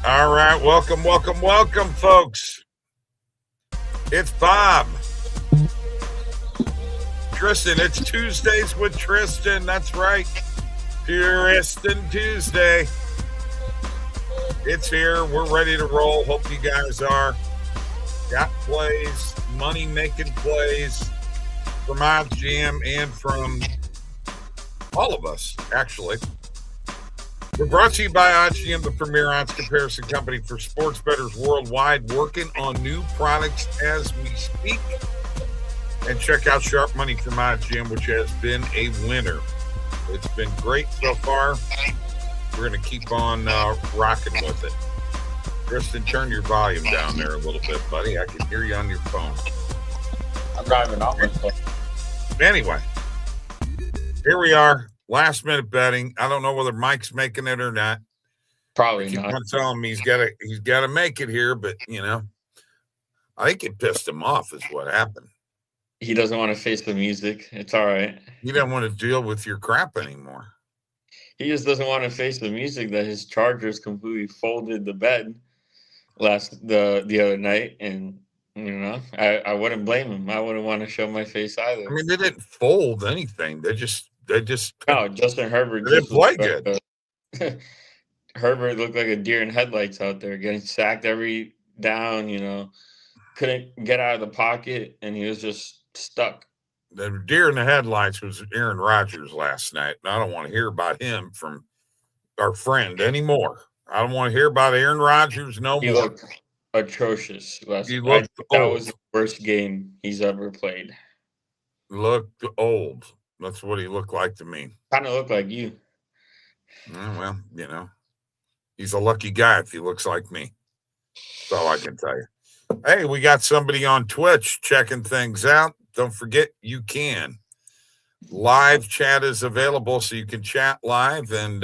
All right, welcome, folks. It's Bob. Tristan, it's Tuesdays with Tristan. That's right. Tristan Tuesday. It's here. We're ready to roll. Hope you guys are. Got plays, money-making plays from OddsJam and from all of us, actually. We're brought to you by OddsJam, the premier odds comparison company for sports bettors worldwide, working on new products as we speak. And check out Sharp Money from OddsJam, which has been a winner. It's been great so far. We're going to keep on rocking with it. Tristan, turn your volume down there a little bit, buddy. I can hear you on your phone. I'm driving off my phone. Anyway, here we are. Last minute betting. I don't know whether Mike's making it or not. Probably not. I'm telling him he's got to make it here, but I think it pissed him off is what happened. He doesn't want to face the music. It's all right. He doesn't want to deal with your crap anymore. He just doesn't want to face the music that his Chargers completely folded the bet the other night, and I wouldn't blame him. I wouldn't want to show my face either. I mean, they didn't fold anything. They just Justin Herbert didn't play good. Herbert looked like a deer in headlights out there, getting sacked every down. Couldn't get out of the pocket, and he was just stuck. The deer in the headlights was Aaron Rodgers last night, and I don't want to hear about him from our friend anymore. I don't want to hear about Aaron Rodgers no more. He looked atrocious last night. That was the worst game he's ever played. Looked old. That's what he looked like to me. Kind of looked like you. Well, he's a lucky guy if he looks like me. That's all I can tell you. Hey, we got somebody on Twitch checking things out. Don't forget, you can. Live chat is available, so you can chat live and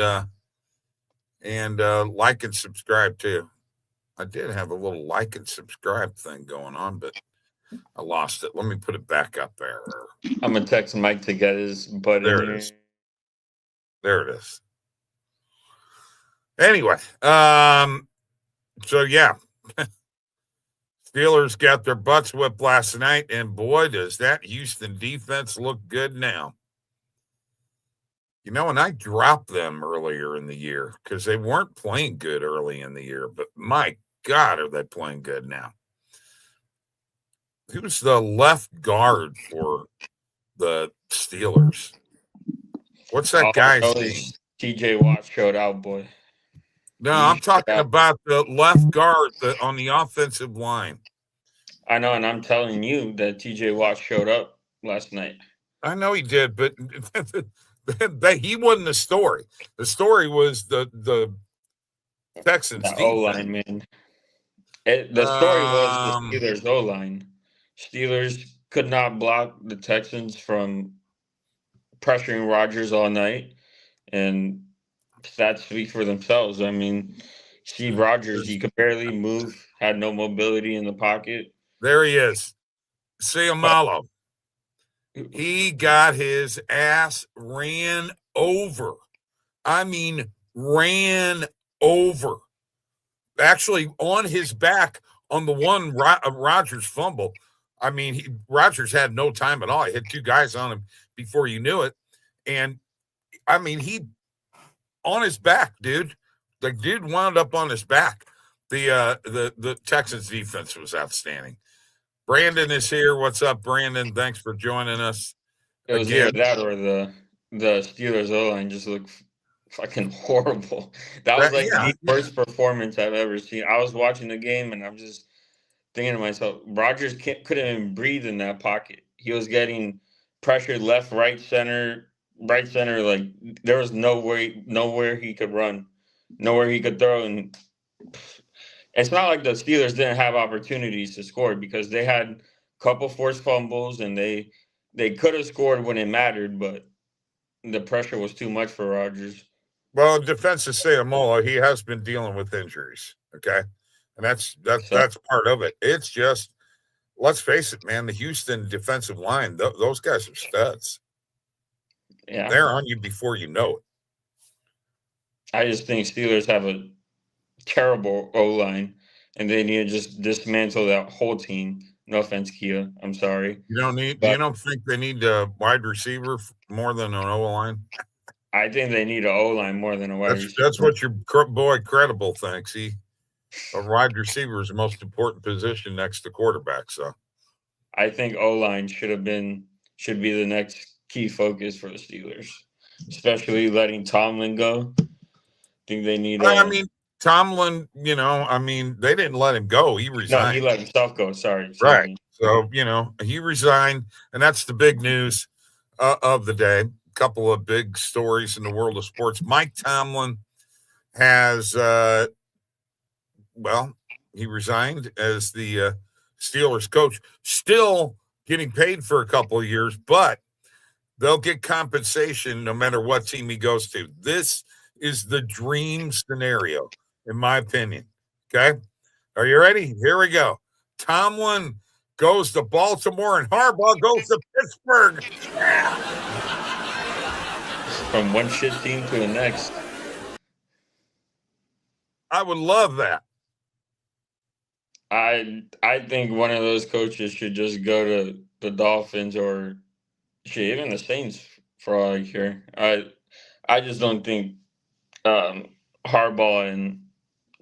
like and subscribe too. I did have a little like and subscribe thing going on, but I lost it. Let me put it back up there. I'm gonna text Mike to get his butt there in it is. There it is. Anyway, so yeah. Steelers got their butts whipped last night, and boy, does that Houston defense look good now. And I dropped them earlier in the year because they weren't playing good early in the year, but my God, are they playing good now. Who's the left guard for the Steelers? What's that guy's name? TJ Watt showed out, boy. No, I'm talking about the left guard on the offensive line. I know, and I'm telling you that TJ Watt showed up last night. I know he did, but he wasn't the story. The story was the Texans defense. O-line, man. The story was the Steelers O-line. Steelers could not block the Texans from pressuring Rodgers all night, and stats speak for themselves. I mean, Steve Rodgers, he could barely move, had no mobility in the pocket. There he is. Seumalo. He got his ass ran over. I mean, ran over. Actually, on his back on the one Rodgers fumble. I mean, Rodgers had no time at all. He had two guys on him before you knew it. And, I mean, he on his back, dude. The dude wound up on his back. The Texans defense was outstanding. Brandon is here. What's up, Brandon? Thanks for joining us. It was either that or the Steelers O-line just looked fucking horrible. That was the worst performance I've ever seen. I was watching the game and I'm just thinking to myself, Rodgers couldn't even breathe in that pocket. He was getting pressured left, right, center. Like there was nowhere he could run, nowhere he could throw. And it's not like the Steelers didn't have opportunities to score because they had a couple forced fumbles and they could have scored when it mattered, but the pressure was too much for Rodgers. Well, in defense of Seumalo, he has been dealing with injuries. Okay. And that's part of it. It's just, let's face it, man, the Houston defensive line, those guys are studs. Yeah. They're on you before you know it. I just think Steelers have a terrible O-line, and they need to just dismantle that whole team. No offense, Kia. I'm sorry. You don't think they need a wide receiver more than an O-line? I think they need an O-line more than a wide receiver. That's what your boy Credible thinks. A wide receiver is the most important position next to quarterback. So I think O-line should be the next key focus for the Steelers, especially letting Tomlin go. I think they need. Tomlin. They didn't let him go. He resigned. No, he let himself go. Sorry. Right. So he resigned, and that's the big news of the day. A couple of big stories in the world of sports. Mike Tomlin has, he resigned as the Steelers coach. Still getting paid for a couple of years, but they'll get compensation no matter what team he goes to. This is the dream scenario, in my opinion. Okay? Are you ready? Here we go. Tomlin goes to Baltimore and Harbaugh goes to Pittsburgh. From one shit team to the next. I would love that. I think one of those coaches should just go to the Dolphins or shit, even the Saints for all I care. I just don't think Harbaugh and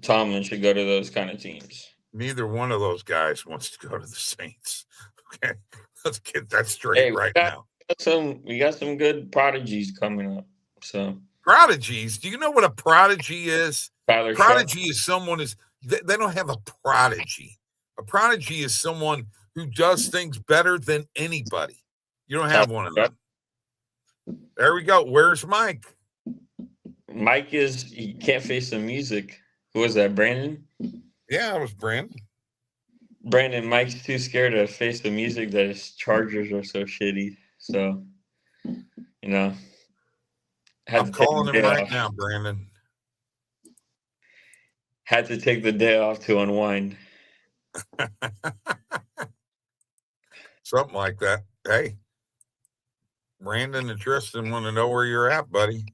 Tomlin should go to those kind of teams. Neither one of those guys wants to go to the Saints. Okay, let's get that straight now. We got some good prodigies coming up. So prodigies? Do you know what a prodigy is? Prodigy is someone they don't have a prodigy. A prodigy is someone who does things better than anybody. You don't have one of them. There we go. Where's Mike? Mike he can't face the music. Who was that, Brandon? Yeah, it was Brandon. Brandon, Mike's too scared to face the music that his Chargers are so shitty. So, I'm calling him right now, Brandon. Had to take the day off to unwind. Something like that. Hey, Brandon and Tristan want to know where you're at, buddy.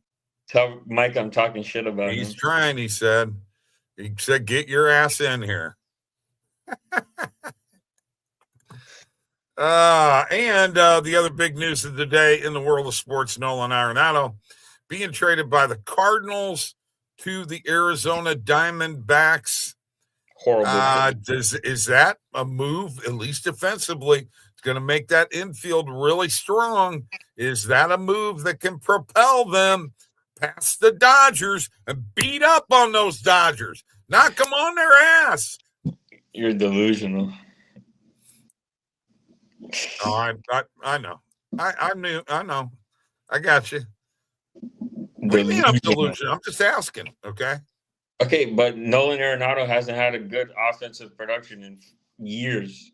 Tell Mike I'm talking shit about him. He's trying, he said. He said, get your ass in here. And the other big news of the day in the world of sports, Nolan Arenado being traded by the Cardinals to the Arizona Diamondbacks. Horrible. Is that a move, at least defensively? It's going to make that infield really strong. Is that a move that can propel them past the Dodgers and beat up on those Dodgers? Knock them on their ass. You're delusional. Oh, I know. I know. I got you. What do you mean I'm delusional? I'm just asking, okay? Okay, but Nolan Arenado hasn't had a good offensive production in years.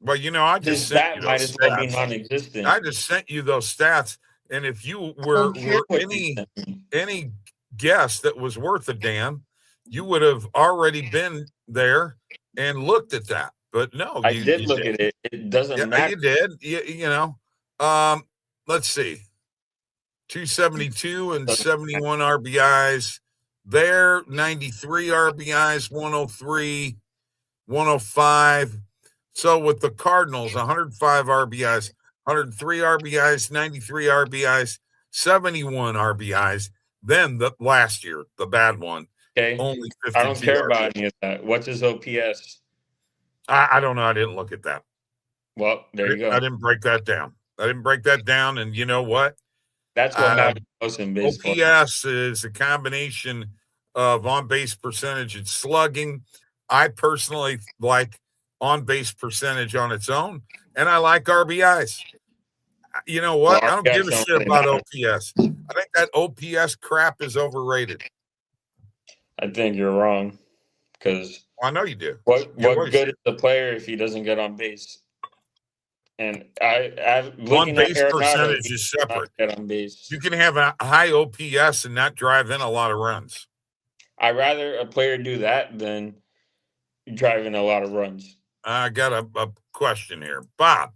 Well, I just sent you those might as well be non-existent. I just sent you those stats, and if you were any guess that was worth a damn, you would have already been there and looked at that. But no, I did look at it. It doesn't matter. You did. Let's see. 272 and 71 RBIs. There, 93 RBIs, 103, 105. So with the Cardinals, 105 RBIs, 103 RBIs, 93 RBIs, 71 RBIs. Then the last year, the bad one. Okay. Only 52 I don't care RBIs. about any of that. What's his OPS? I don't know. I didn't look at that. Well, there you go. I didn't break that down. And you know what? That's what matters most in baseball. OPS is a combination of on-base percentage and slugging. I personally like on-base percentage on its own, and I like RBIs. You know what? I don't give a shit about OPS. I think that OPS crap is overrated. I think you're wrong because I know you do. What good is the player if he doesn't get on base? And on base percentage is separate. On base. You can have a high OPS and not drive in a lot of runs. I'd rather a player do that than drive in a lot of runs. I got a question here. Bob.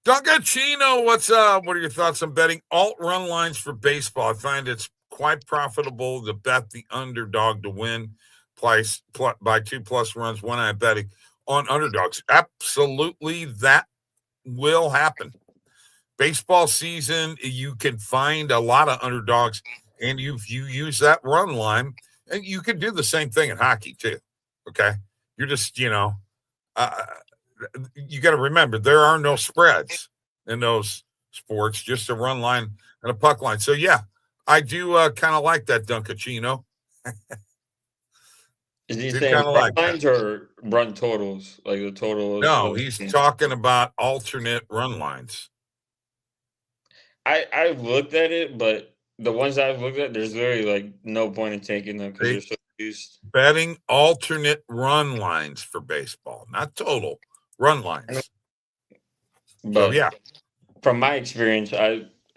Dunkachino, what's up? What are your thoughts on betting alt run lines for baseball? I find it's quite profitable to bet the underdog to win by 2+ runs, one-eye betting on underdogs. Absolutely, that will happen. Baseball season, you can find a lot of underdogs, and you use that run line, and you can do the same thing in hockey too. Okay, you're just you got to remember there are no spreads in those sports, just a run line and a puck line. So yeah, I do kind of like that Dunkachino. Is he saying run lines or run totals, like the total? No, he's talking about alternate run lines. I've looked at it, but the ones I've looked at, there's literally like no point in taking them because they're so used. Betting alternate run lines for baseball, not total run lines. But so, yeah, from my experience,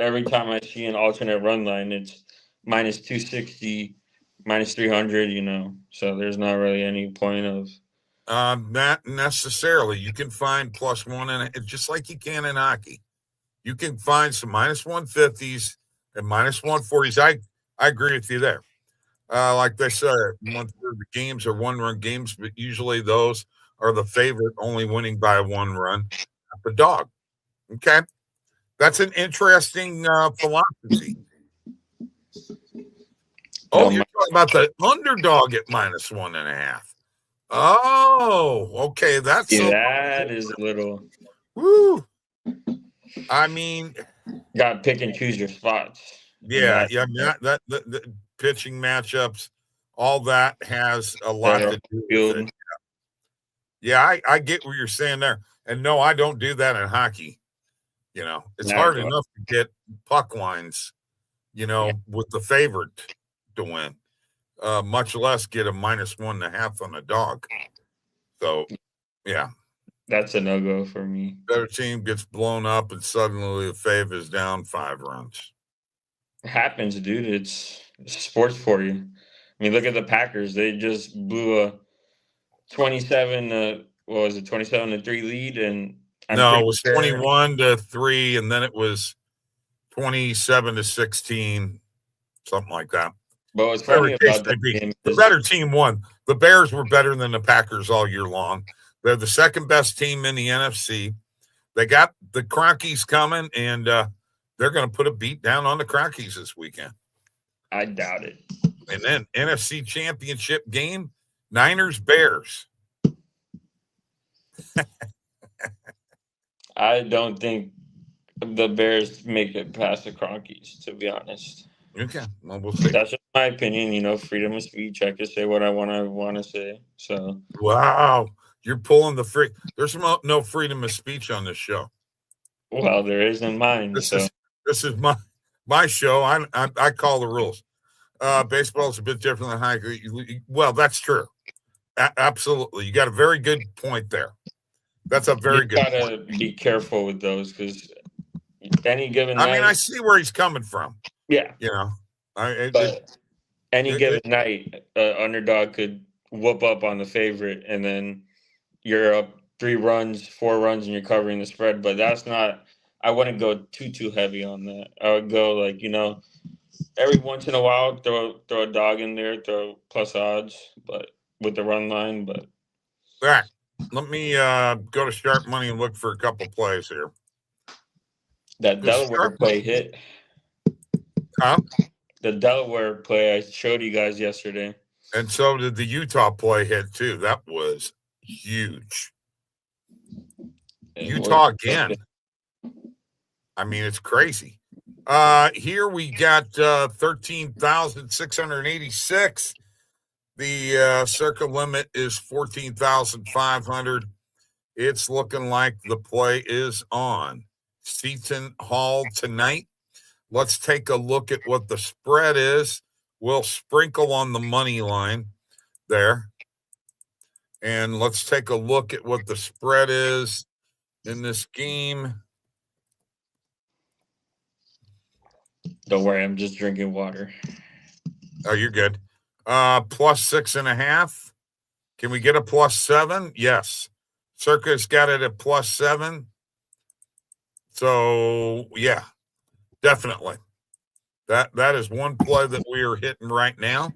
every time I see an alternate run line, it's minus 260, minus 300. So there's not really any point of. Not necessarily. You can find +1, and just like you can in hockey. You can find some minus 150s and minus 140s. I agree with you there. Like they said, 1/3 of the games are one-run games, but usually those are the favorite, only winning by 1 run. The dog. Okay, that's an interesting philosophy. Oh, you're talking about the underdog at minus 1.5. Oh, okay. That is a little. Woo. I mean, got to pick and choose your spots. Yeah. That the pitching matchups, all that has a lot to do with it. Yeah, I get what you're saying there. And no, I don't do that in hockey. It's hard enough to get puck lines, with the favorite to win. Much less get a minus 1.5 on a dog. So, yeah. That's a no-go for me. Better team gets blown up, and suddenly the fave is down 5 runs. It happens, dude. It's sports for you. I mean, look at the Packers. They just blew a 27-3 lead, and it was 21-3, and then it was 27-16, something like that. But what's funny about that game, the better team won. The Bears were better than the Packers all year long. They're the second best team in the NFC. They got the Cronkies coming, and they're going to put a beat down on the Cronkies this weekend. I doubt it. And then NFC Championship game, Niners-Bears. I don't think the Bears make it past the Cronkies, to be honest. Okay, well, we'll see. That's just my opinion. Freedom of speech. I can say what I want to say. So. Wow. You're pulling the free. There's no freedom of speech on this show. Well, there is in mine. This is my show. I call the rules. Baseball is a bit different than hockey. Well, that's true. Absolutely, you got a very good point there. That's a very good. You gotta be careful with those because any given. I mean, I see where he's coming from. Yeah, any given night, underdog could whoop up on the favorite, and then you're up 3 runs, 4 runs, and you're covering the spread. But that's not. I wouldn't go too heavy on that. I would go every once in a while throw a dog in there, throw plus odds, but with the run line. But all right, let me go to Sharp Money and look for a couple plays here. That Delaware play hit. Huh? The Delaware play I showed you guys yesterday. And so did the Utah play hit too. That was huge. Utah again. I mean, it's crazy. Here we got 13,686. The circle limit is 14,500. It's looking like the play is on. Seton Hall tonight. Let's take a look at what the spread is. We'll sprinkle on the money line there. And let's take a look at what the spread is in this game. Don't worry, I'm just drinking water. Oh, you're good. +6.5. Can we get a +7? Yes. Circa's got it at +7. So, yeah, definitely. That is one play that we are hitting right now.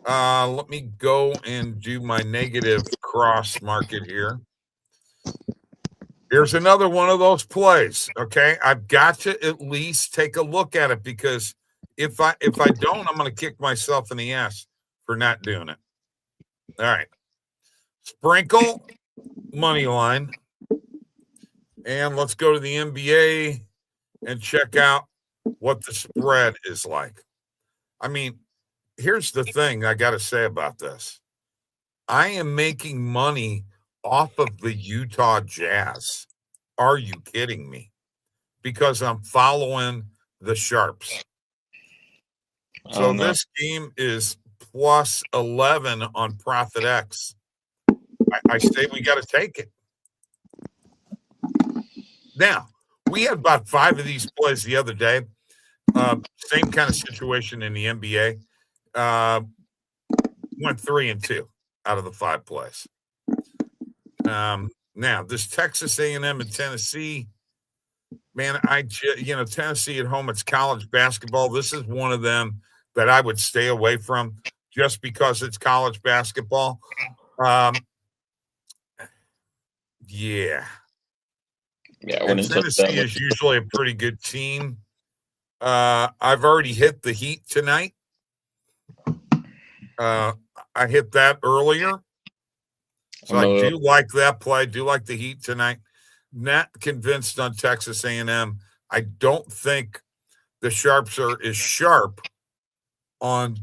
Let me go and do my negative cross market here. Here's another one of those plays. Okay, I've got to at least take a look at it, because if I don't, I'm going to kick myself in the ass for not doing it. All right, sprinkle money line, and let's go to the NBA and check out what the spread is like. I mean, here's the thing I got to say about this. I am making money off of the Utah Jazz. Are you kidding me? Because I'm following the Sharps. So this game is plus 11 on Profit X. I say we got to take it. Now, we had about 5 of these plays the other day. Same kind of situation in the NBA. Went 3 and 2 out of the 5 plays. Now this Texas A&M and Tennessee, man, Tennessee at home, it's college basketball. This is one of them that I would stay away from just because it's college basketball. Yeah, and Tennessee is usually a pretty good team. I've already hit the Heat tonight. I hit that earlier. So I do like that play. I do like the Heat tonight. Not convinced on Texas A&M. I don't think the Sharps are as sharp on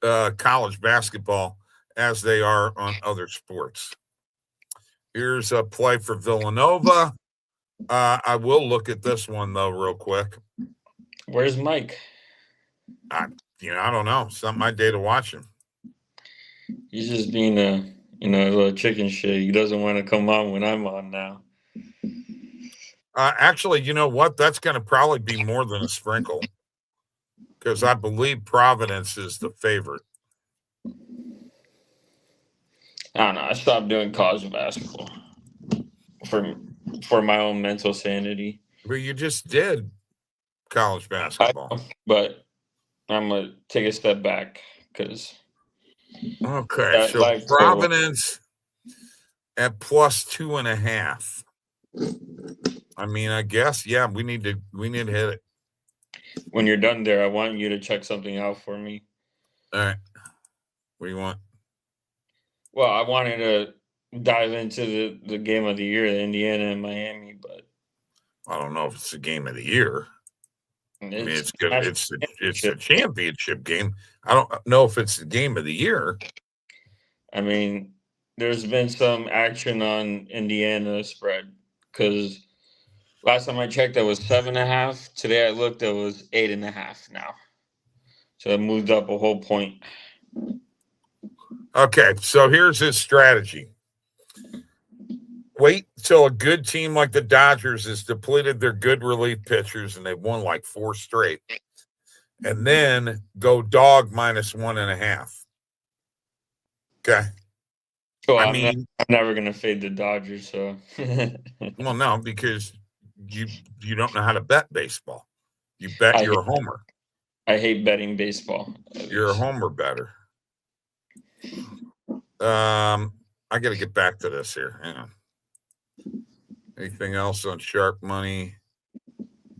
college basketball as they are on other sports. Here's a play for Villanova. I will look at this one, though, real quick. Where's Mike? I don't know. It's not my day to watch him. He's just being a little chicken shit. He doesn't want to come on when I'm on now. Actually, you know what? That's going to probably be more than a sprinkle, because I believe Providence is the favorite. I don't know. I stopped doing college basketball for my own mental sanity. But you just did college basketball. But I'm going to take a step back because... Okay, so Providence at plus 2.5. I mean, I guess, yeah, we need to hit it. When you're done there, I want you to check something out for me. All right. What do you want? Well, I wanted to dive into the game of the year, the Indiana and Miami, but I don't know if it's the game of the year. I mean, it's good. It's a championship game. I don't know if it's the game of the year. I mean, there's been some action on Indiana spread because last time I checked, that was 7.5. Today I looked, it was 8.5 now. So it moved up a whole point. Okay, so here's his strategy. Wait till a good team like the Dodgers has depleted their good relief pitchers and they've won like 4 straight. And then go dog minus 1.5. Okay. Well, I'm never going to fade the Dodgers, so. Well, no, because you don't know how to bet baseball. You bet you're a homer. I hate betting baseball. You're a homer better. I got to get back to this here. Hang on. Anything else on sharp money?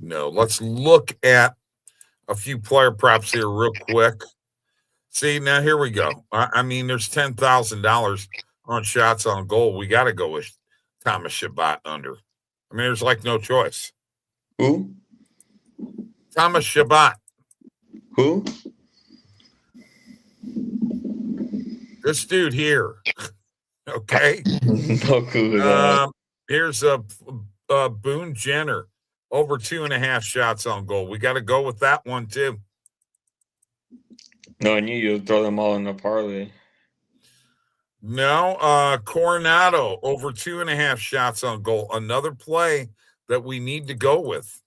No. Let's look at a few player props here real quick. See, now here we go. I mean, there's $10,000 on shots on goal. We got to go with Thomas Shabbat under. I mean, there's like no choice. Who? Thomas Shabbat. Who? This dude here. Okay. No clue. Here's a Boone Jenner over 2.5 shots on goal. We got to go with that one too. No, I knew you'd throw them all in the parlay. No, Coronado over 2.5 shots on goal. Another play that we need to go with.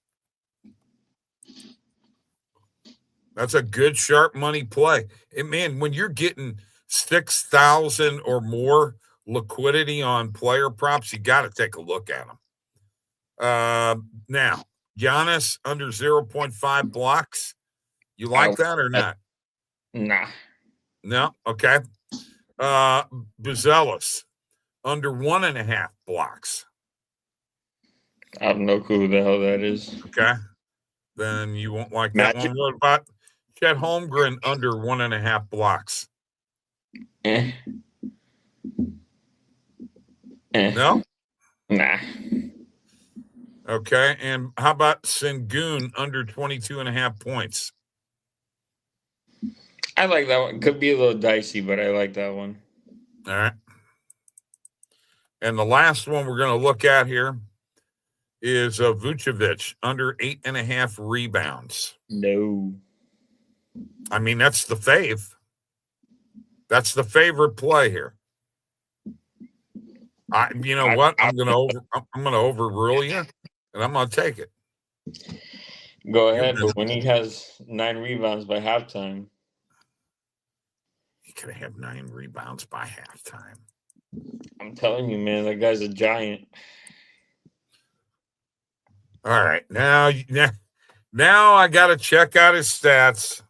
That's a good sharp money play. And man, when you're getting 6,000 or more liquidity on player props, you got to take a look at them. Now, Giannis under 0.5 blocks. You like that or not? Nah. No? Okay. Buzelis, under 1.5 blocks. I have no clue who the hell that is. Okay. Then you won't like that one. What about Chet Holmgren, under 1.5 blocks? No? Nah. Okay. And how about Sengun, under 22.5 points? I like that one. Could be a little dicey, but I like that one. All right. And the last one we're going to look at here is Vucevic, under 8.5 rebounds. No. I mean, that's the fave. That's the favorite play here. You know what? I'm going to overrule you, and I'm going to take it. Go ahead, but when he has 9 rebounds by halftime, he could have 9 rebounds by halftime. I'm telling you, man, that guy's a giant. All right, now I got to check out his stats.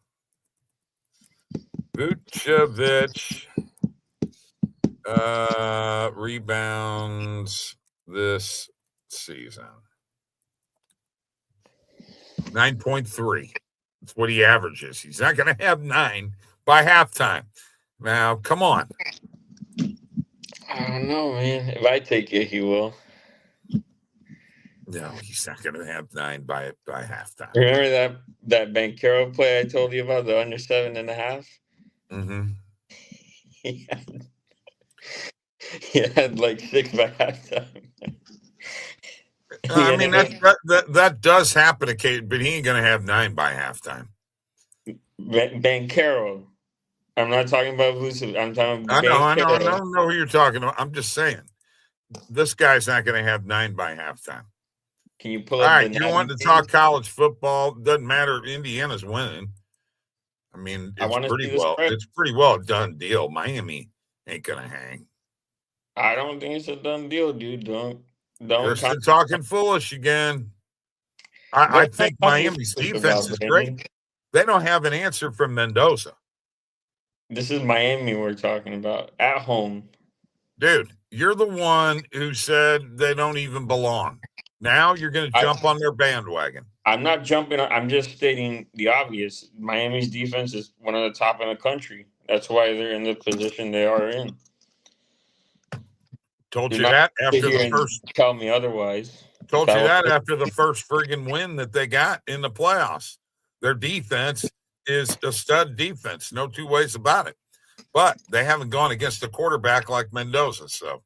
Vucevic rebounds this season. 9.3. That's what he averages. He's not going to have 9 by halftime. Now, come on. I don't know, man. If I take it, he will. No, he's not going to have 9 by halftime. Remember that Banchero play I told you about, the under 7.5? Mm-hmm. He had like 6 by halftime. I mean, that does happen occasionally, but he ain't going to have 9 by halftime. Banchero. I'm not talking about Vucevic. I'm talking about I don't know who you're talking about. I'm just saying. This guy's not going to have 9 by halftime. Can you pull up? All right, you want to talk college football? Doesn't matter. Indiana's winning. I mean, it's pretty well done deal. Miami ain't going to hang. I don't think it's a done deal, dude. Don't. You're talking foolish again. I think Miami's defense is great. They don't have an answer from Mendoza. This is Miami we're talking about at home. Dude, you're the one who said they don't even belong. Now you're going to jump on their bandwagon. I'm not jumping. I'm just stating the obvious. Miami's defense is one of the top in the country. That's why they're in the position they are in. Told you that after the first. Tell me otherwise. Told you that after the first friggin' win that they got in the playoffs. Their defense is a stud defense. No two ways about it. But they haven't gone against a quarterback like Mendoza. So,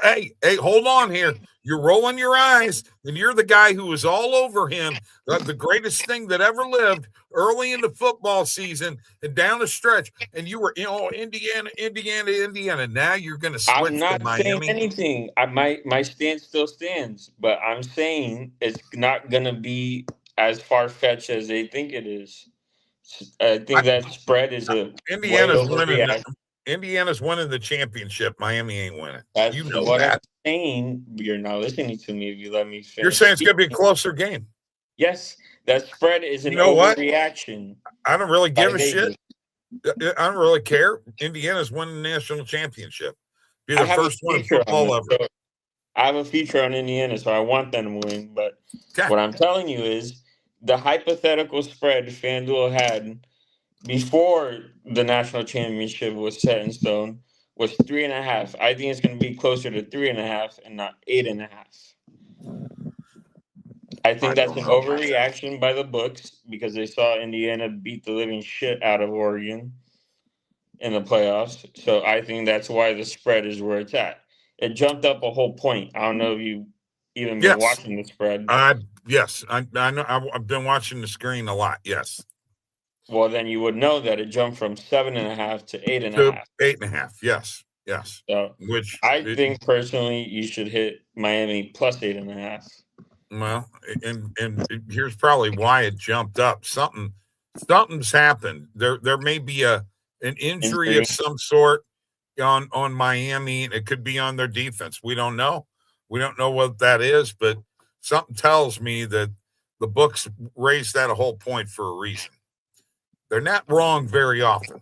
hey, hold on here. You're rolling your eyes, and you're the guy who was all over him. The greatest thing that ever lived early in the football season and down the stretch. And you were, Indiana. Now you're going to switch to Miami. I'm not saying anything. My stance still stands, but I'm saying it's not going to be as far-fetched as they think it is. I think that spread is Indiana's winning the championship. Miami ain't winning. That's what I'm saying. You're not listening to me if you let me finish. You're saying it's going to be a closer game. Yes, that spread is an overreaction. I don't really give a shit. I don't really care. Indiana's winning the national championship. Be the first one in football ever. So I have a feature on Indiana, so I want them to win. But what I'm telling you is the hypothetical spread FanDuel had before the national championship was set in stone was 3.5. I think it's going to be closer to 3.5 and not 8.5. I think that's an overreaction by the books because they saw Indiana beat the living shit out of Oregon in the playoffs. So I think that's why the spread is where it's at. It jumped up a whole point. I don't know if you even been watching the spread. Yes, I know. I've been watching the screen a lot. Yes. Well, then you would know that it jumped from 7.5 to 8.5. To 8.5. Yes. So, I think personally, you should hit Miami plus 8.5. Well, and here's probably why it jumped up. Something's happened. There may be an injury of some sort on Miami. It could be on their defense. We don't know. We don't know what that is, but something tells me that the books raised that a whole point for a reason. They're not wrong very often.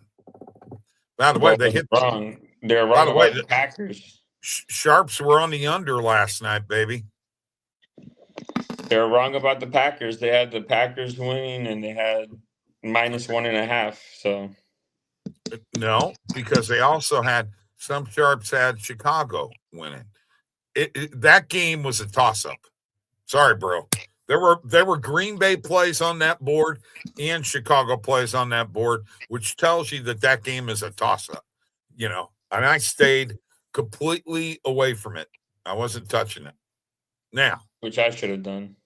By the way, they hit wrong. They're wrong about the Packers. Sharps were on the under last night, baby. They're wrong about the Packers. They had the Packers winning, and they had -1.5. So no, because they also had some sharps had Chicago winning. That game was a toss-up. Sorry, bro. There were Green Bay plays on that board and Chicago plays on that board, which tells you that game is a toss-up. And I stayed completely away from it. I wasn't touching it. Now, which I should have done.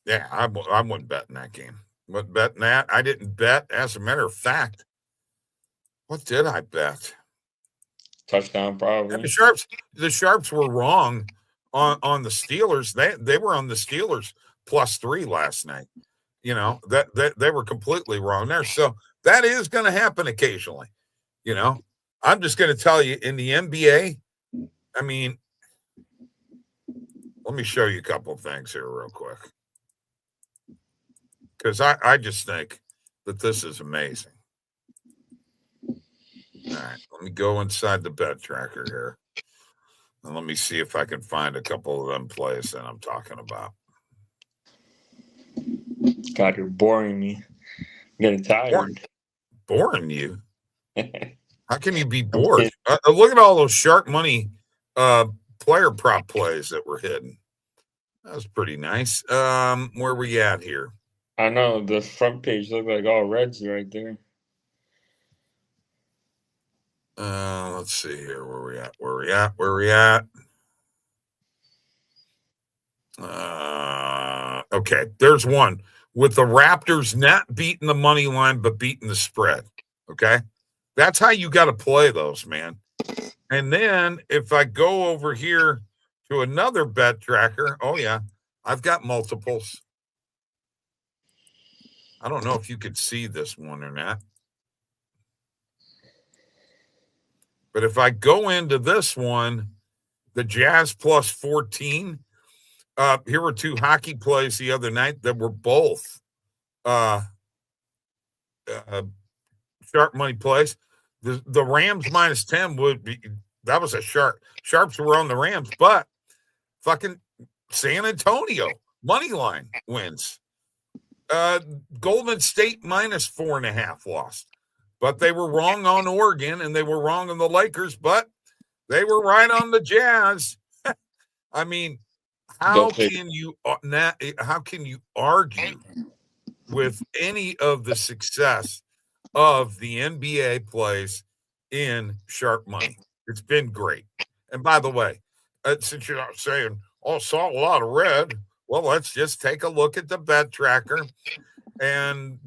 Yeah, I wasn't betting that game. Wasn't betting that. I didn't bet. As a matter of fact, what did I bet? Touchdown, probably. And the Sharps were wrong on the Steelers. They were on the Steelers +3 last night. That they were completely wrong there. So that is going to happen occasionally. I'm just going to tell you, in the NBA, I mean, let me show you a couple of things here real quick, because I just think that this is amazing. All right, let me go inside the bet tracker here, and let me see if I can find a couple of them plays that I'm talking about. God, you're boring me. I'm getting tired. Boring you? How can you be bored? Look at all those sharp money player prop plays that were hidden. That was pretty nice. Where we at here? I know the front page looked like all reds right there. Let's see here. Where we at? Okay, there's one with the Raptors not beating the money line but beating the spread. Okay, that's how you got to play those, man. And then if I go over here to another bet tracker, oh yeah, I've got multiples. I don't know if you could see this one or not. But if I go into this one, the Jazz +14, here were two hockey plays the other night that were both sharp money plays. The Rams -10 would be, that was a sharps were on the Rams, but fucking San Antonio money line wins. Golden State -4.5 lost. But they were wrong on Oregon and they were wrong on the Lakers, but they were right on the Jazz. I mean, how can you argue with any of the success of the NBA plays in sharp money? It's been great. And by the way, since you're not saying, "Oh, saw a lot of red," well, let's just take a look at the bet tracker. And,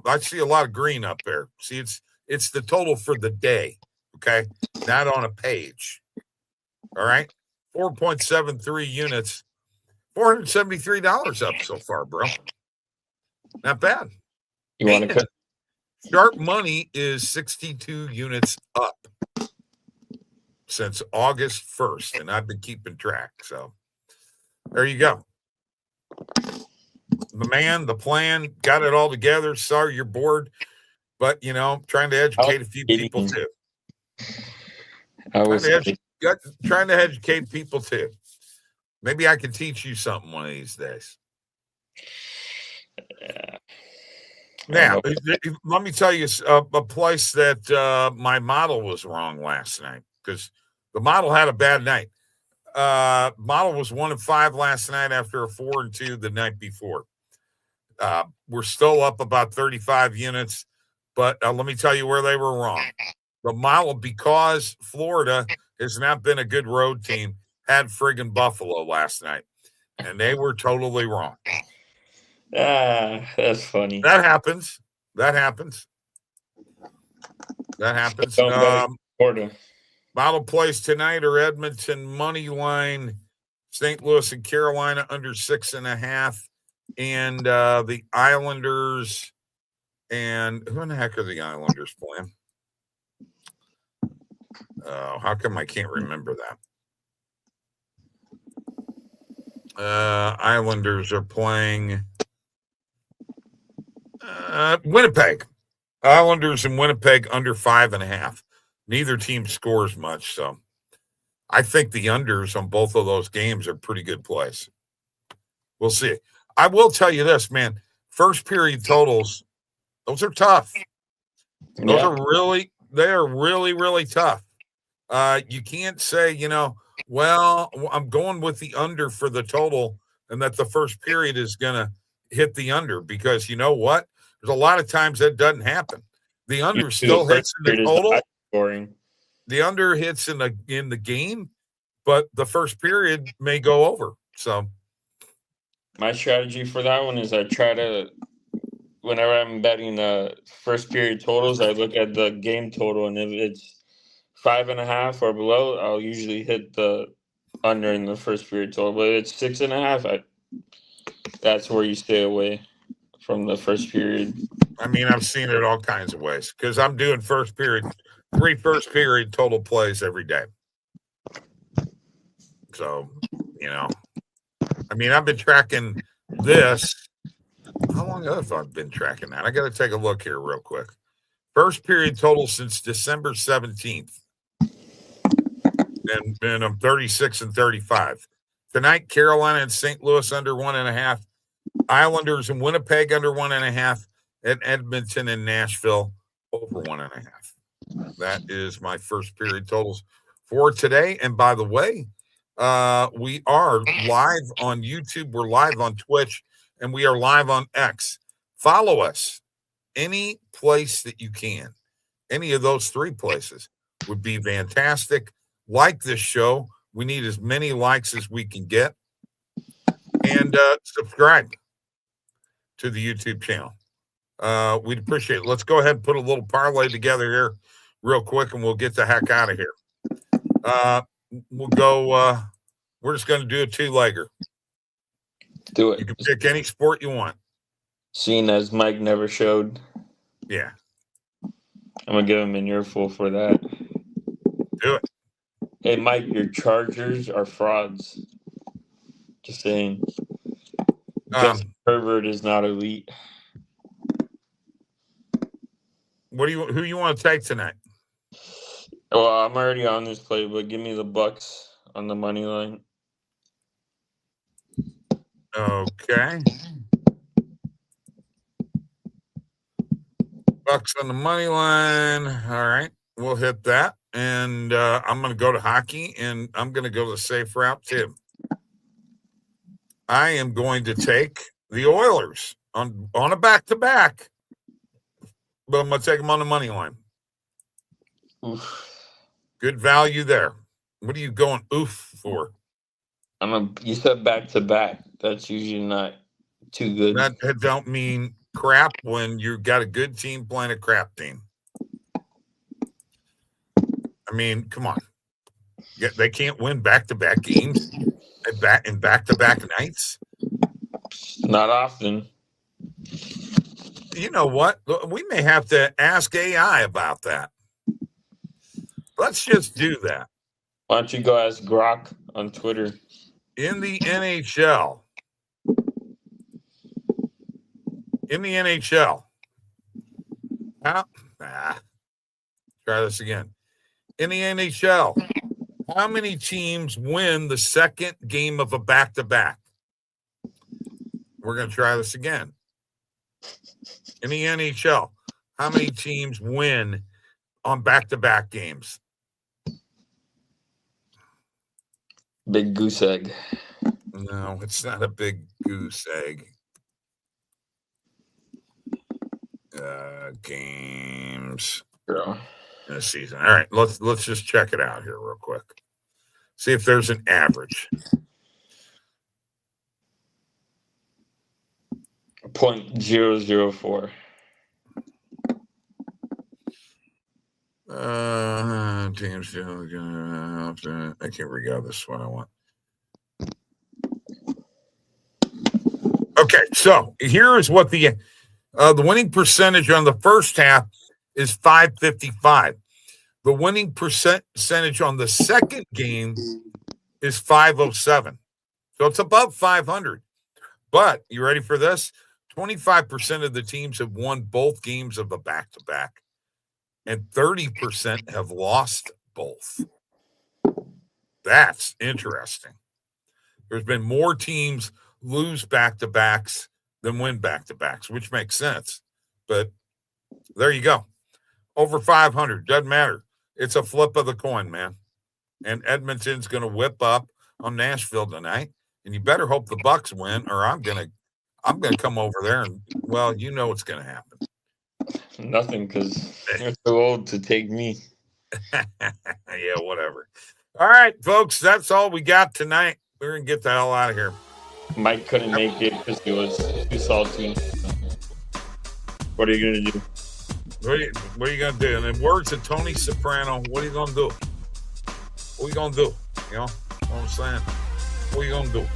I see a lot of green up there. See, it's the total for the day, okay? Not on a page. All right? 4.73 units, $473 up so far, bro. Not bad. You want to cut? Sharp money is 62 units up since August 1st, and I've been keeping track. So there you go. The man, the plan, got it all together. Sorry you're bored, but, trying to educate a few people too. Trying to educate people too. Maybe I can teach you something one of these days. Yeah. Now, let me tell you a place that my model was wrong last night, because the model had a bad night. Model was 1-5 last night after a 4-2 the night before. We're still up about 35 units, but let me tell you where they were wrong. The model, because Florida has not been a good road team, had friggin' Buffalo last night, and they were totally wrong. That's funny. That happens. Florida. Model plays tonight are Edmonton money line, St. Louis and Carolina under 6.5, and the Islanders. And who in the heck are the Islanders playing? How come I can't remember that? Islanders are playing Winnipeg. Islanders and Winnipeg under 5.5. Neither team scores much, so I think the unders on both of those games are pretty good plays. We'll see. I will tell you this, man. First period totals, those are tough. Those are really tough. You can't say, well, I'm going with the under for the total and that the first period is going to hit the under, because you know what? There's a lot of times that doesn't happen. The under still hits in the total. The under hits in the game, but the first period may go over. So my strategy for that one is I try to, whenever I'm betting the first period totals, I look at the game total, and if it's 5.5 or below, I'll usually hit the under in the first period total. But if it's 6.5, that's where you stay away from the first period. I mean, I've seen it all kinds of ways because I'm doing first period total plays every day. So, I mean, I've been tracking this. How long have I been tracking that? I got to take a look here real quick. First period total since December 17th. And I'm 36-35. Tonight, Carolina and St. Louis under 1.5. Islanders and Winnipeg under 1.5. And Edmonton and Nashville over 1.5. That is my first period totals for today. And by the way, we are live on YouTube. We're live on Twitch. And we are live on X. Follow us any place that you can. Any of those three places would be fantastic. Like this show. We need as many likes as we can get. And subscribe to the YouTube channel. We'd appreciate it. Let's go ahead and put a little parlay together here real quick, and we'll get the heck out of here. We'll go. We're just going to do a two-legger. Do it. You can pick any sport you want. Seeing as Mike never showed. Yeah. I'm going to give him an earful for that. Do it. Hey, Mike, your Chargers are frauds. Just saying. Justin Herbert is not elite. Who you want to take tonight? Well, I'm already on this play, but give me the Bucks on the money line. Okay. Bucks on the money line. All right. We'll hit that. And I'm going to go to hockey, and I'm going to go the safe route too. I am going to take the Oilers on a back-to-back, but I'm going to take them on the money line. Oof. Good value there. What are you going oof for? You said back-to-back. That's usually not too good. That don't mean crap when you got a good team playing a crap team. I mean, come on. They can't win back-to-back games in back-to-back nights. Not often. You know what? We may have to ask AI about that. Let's just do that. Why don't you go ask Grok on Twitter? In the NHL. Try this again. In the NHL, how many teams win the second game of a back-to-back? We're going to try this again. In the NHL, how many teams win on back-to-back games? Big goose egg. No, it's not a big goose egg. Games in a season. All right, let's just check it out here real quick. See if there's an average. 0.004. Teams. I can't read out this one I want. Okay, so here is what the winning percentage on the first half is .555. The winning percentage on the second game is .507. So it's above 500. But you ready for this? 25% of the teams have won both games of the back-to-back, and 30% have lost both. That's interesting. There's been more teams lose back-to-backs than win back-to-backs, which makes sense. But there you go. Over 500. Doesn't matter. It's a flip of the coin, man. And Edmonton's going to whip up on Nashville tonight. And you better hope the Bucks win, or I'm gonna come over there and, well, you know what's gonna happen. Nothing, because you're too old to take me. Yeah, whatever. All right, folks, that's all we got tonight. We're gonna get the hell out of here. Mike couldn't make it because he was too salty. What are you gonna do? What are you gonna do? And in words of Tony Soprano, what are you gonna do? What are you gonna do? You know what I'm saying? What are you gonna do?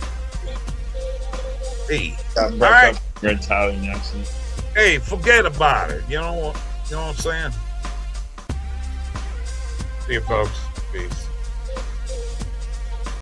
Hey, all right. Your Italian accent. Hey, forget about it. You know what I'm saying? See you, folks. Peace.